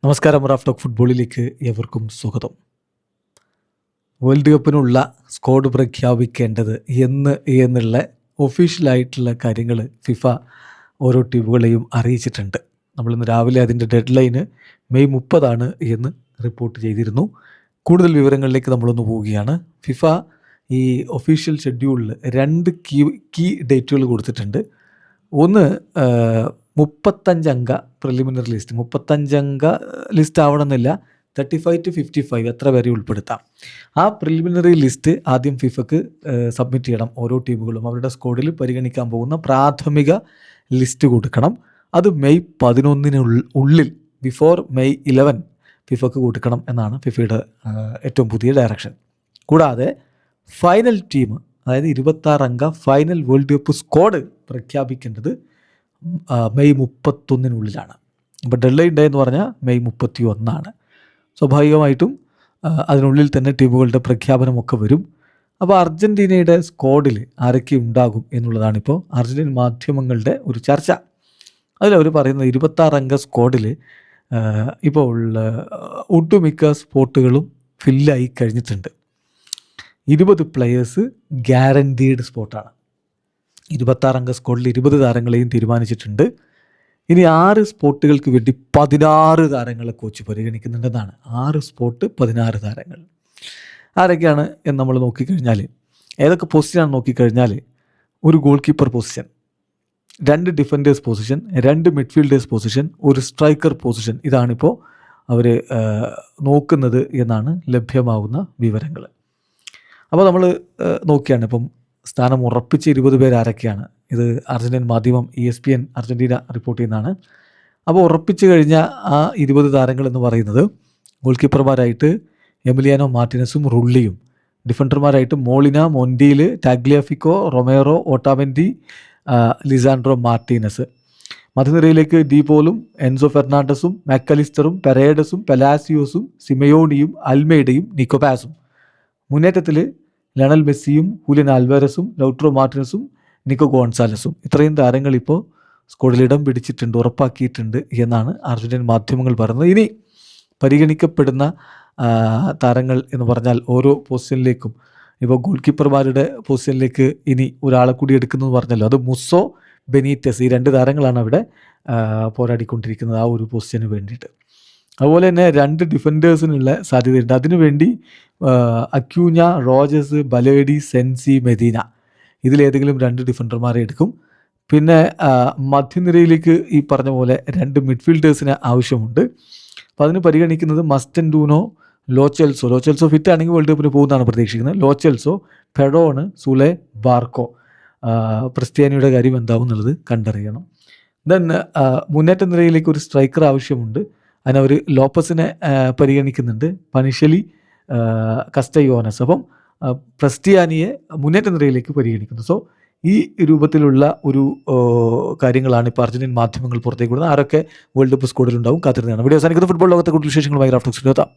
നമസ്കാരം. Raf talk ഫുട്ബോളിലേക്ക് ഏവർക്കും സ്വാഗതം. വേൾഡ് കപ്പിനുള്ള സ്ക്വാഡ് പ്രഖ്യാപിക്കേണ്ടത് എന്നുള്ള ഒഫീഷ്യലായിട്ടുള്ള കാര്യങ്ങൾ ഫിഫ ഓരോ ടീമുകളെയും അറിയിച്ചിട്ടുണ്ട്. നമ്മളിന്ന് രാവിലെ അതിൻ്റെ ഡെഡ് ലൈന് മെയ് 30 എന്ന് റിപ്പോർട്ട് ചെയ്തിരുന്നു. കൂടുതൽ വിവരങ്ങളിലേക്ക് നമ്മളൊന്ന് പോവുകയാണ്. ഫിഫ ഈ ഒഫീഷ്യൽ ഷെഡ്യൂളിൽ 2 കീ ഡേറ്റുകൾ കൊടുത്തിട്ടുണ്ട്. ഒന്ന് 35 അംഗ പ്രിലിമിനറി ലിസ്റ്റ്. 35 അംഗ ലിസ്റ്റ് ആവണമെന്നില്ല, 35 to 55 എത്ര പേരെ ഉൾപ്പെടുത്താം. ആ പ്രിലിമിനറി ലിസ്റ്റ് ആദ്യം ഫിഫക്ക് സബ്മിറ്റ് ചെയ്യണം. ഓരോ ടീമുകളും അവരുടെ സ്ക്വാഡിൽ പരിഗണിക്കാൻ പോകുന്ന പ്രാഥമിക ലിസ്റ്റ് കൊടുക്കണം. അത് മെയ് 11 ബിഫോർ മെയ് 11 ഫിഫക്ക് കൊടുക്കണം എന്നാണ് ഫിഫയുടെ ഏറ്റവും പുതിയ ഡയറക്ഷൻ. കൂടാതെ ഫൈനൽ ടീം, അതായത് 26 അംഗ ഫൈനൽ വേൾഡ് കപ്പ് സ്ക്വാഡ് പ്രഖ്യാപിക്കേണ്ടത് മെയ് 31 അപ്പോൾ ഡെഡ് ലൈൻ ഡേ എന്ന് പറഞ്ഞാൽ മെയ് 31. സ്വാഭാവികമായിട്ടും അതിനുള്ളിൽ തന്നെ ടീമുകളുടെ പ്രഖ്യാപനമൊക്കെ വരും. അപ്പോൾ അർജൻറ്റീനയുടെ സ്ക്വാഡിൽ ആരൊക്കെ ഉണ്ടാകും എന്നുള്ളതാണിപ്പോൾ അർജൻറ്റീൻ മാധ്യമങ്ങളുടെ ഒരു ചർച്ച. അതിലവർ പറയുന്നത് 26 അംഗ സ്ക്വാഡിൽ ഇപ്പോൾ ഒട്ടുമിക്ക സ്പോട്ടുകളും ഫില്ലായി കഴിഞ്ഞിട്ടുണ്ട്. 20 പ്ലെയേഴ്സ് ഗ്യാരൻറ്റീഡ് സ്പോട്ടാണ്. 26 അംഗ സ്ക്വാഡിൽ 20 താരങ്ങളെയും തീരുമാനിച്ചിട്ടുണ്ട്. ഇനി 6 സ്പോട്ടുകൾക്ക് വേണ്ടി 16 താരങ്ങളെ കോച്ച് പരിഗണിക്കുന്നുണ്ടെന്നാണ്. 6 സ്പോട്ട് 16 താരങ്ങൾ. ആരൊക്കെയാണ് എന്ന് നമ്മൾ നോക്കിക്കഴിഞ്ഞാൽ, ഏതൊക്കെ പൊസിഷനാണ് നോക്കിക്കഴിഞ്ഞാൽ, ഒരു goal keeper position, 2 defenders position, 2 midfielders position, ഒരു സ്ട്രൈക്കർ പൊസിഷൻ. ഇതാണിപ്പോൾ അവർ നോക്കുന്നത് എന്നാണ് ലഭ്യമാവുന്ന വിവരങ്ങൾ. അപ്പോൾ നമ്മൾ നോക്കിയാണ് ഇപ്പം സ്ഥാനം ഉറപ്പിച്ച് 20 പേര് ആരൊക്കെയാണ്. ഇത് അർജൻറ്റീൻ മാധ്യമം ESPN അർജൻറ്റീന റിപ്പോർട്ട് ചെയ്യുന്നതാണ്. അപ്പോൾ ഉറപ്പിച്ച് കഴിഞ്ഞ ആ 20 താരങ്ങൾ എന്ന് പറയുന്നത് ഗോൾ കീപ്പർമാരായിട്ട് എമിലിയാനോ മാർട്ടിനസും റുള്ളിയും, ഡിഫൻഡർമാരായിട്ട് Molina, Montiel, Tagliafico, Romero, Otamendi, Lisandro Martinez. മധ്യനിരയിലേക്ക് ഡീപോലും, എൻസോ ഫെർണാണ്ടസും, മാക്കലിസ്റ്ററും, പെരേഡസും, പെലാസിയോസും, സിമയോണിയും, അൽമേഡയും, നിക്കോപാസും. മുന്നേറ്റത്തിൽ ലയണൽ മെസ്സിയും, ഹൂലിയൻ ആൽവാരസും, ലൗട്രോ മാർട്ടിനസും, നിക്കോ ഗോൺസാലസും. ഇത്രയും താരങ്ങൾ ഇപ്പോൾ സ്ക്വാഡിൽ ഇടം പിടിച്ചിട്ടുണ്ട്, ഉറപ്പാക്കിയിട്ടുണ്ട് എന്നാണ് അർജൻറ്റീൻ മാധ്യമങ്ങൾ പറയുന്നത്. ഇനി പരിഗണിക്കപ്പെടുന്ന താരങ്ങൾ എന്ന് പറഞ്ഞാൽ ഓരോ പൊസിഷനിലേക്കും, ഇപ്പോൾ ഗോൾ കീപ്പർമാരുടെ പൊസിഷനിലേക്ക് ഇനി ഒരാളെ കൂടി എടുക്കുന്നു പറഞ്ഞല്ലോ, അത് മുസ്സോ, ബെനീറ്റസ്. ഈ 2 താരങ്ങളാണ് അവിടെ പോരാടിക്കൊണ്ടിരിക്കുന്നത് ആ ഒരു പൊസിഷന് വേണ്ടിയിട്ട്. അതുപോലെ തന്നെ 2 ഡിഫൻഡേഴ്സിനുള്ള സാധ്യതയുണ്ട്. അതിനുവേണ്ടി അക്യൂഞ്ഞ, റോജേഴ്സ്, ബലേഡി, സെൻസി, മെദീന, ഇതിലേതെങ്കിലും 2 ഡിഫൻഡർമാരെ എടുക്കും. പിന്നെ മധ്യനിരയിലേക്ക് ഈ പറഞ്ഞ പോലെ 2 മിഡ്ഫീൽഡേഴ്സിന് ആവശ്യമുണ്ട്. അപ്പോൾ അതിന് പരിഗണിക്കുന്നത് മസ്റ്റൻഡൂനോ, ലോച്ചെൽസോ ഫിറ്റ് ആണെങ്കിൽ വേൾഡ് കപ്പിന് പോകുന്നതാണ് പ്രതീക്ഷിക്കുന്നത്. Lo Celso, പെഡോണ്, Sule, Barco. ക്രിസ്ത്യാനിയുടെ കാര്യം എന്താവും എന്നുള്ളത് കണ്ടറിയണം. ദെൻ മുന്നേറ്റ നിരയിലേക്ക് ഒരു സ്ട്രൈക്കർ ആവശ്യമുണ്ട്. അതിനവർ ലോപ്പസിനെ പരിഗണിക്കുന്നുണ്ട്, പനിഷലി, കസ്റ്റയോനസ്. അപ്പം ക്രിസ്ത്യാനിയെ മുന്നേറ്റ നിരയിലേക്ക് പരിഗണിക്കുന്നു. സോ ഈ രൂപത്തിലുള്ള ഒരു കാര്യങ്ങളാണ് ഇപ്പോൾ അർജൻറ്റീൻ മാധ്യമങ്ങൾ പുറത്തേക്ക് വിടുന്നത്. ആരൊക്കെ വേൾഡ് കപ്പ് സ്ക്വാഡിലുണ്ടാവും കാത്തിരുന്നതാണ്. വീഡിയോ അവസാനിക്കുന്ന ഫുട്ബോൾ ലോകത്തെ കൂടുതൽ വിശേഷങ്ങളുമായി റാഫ് ടോക്സിൽ എത്താം.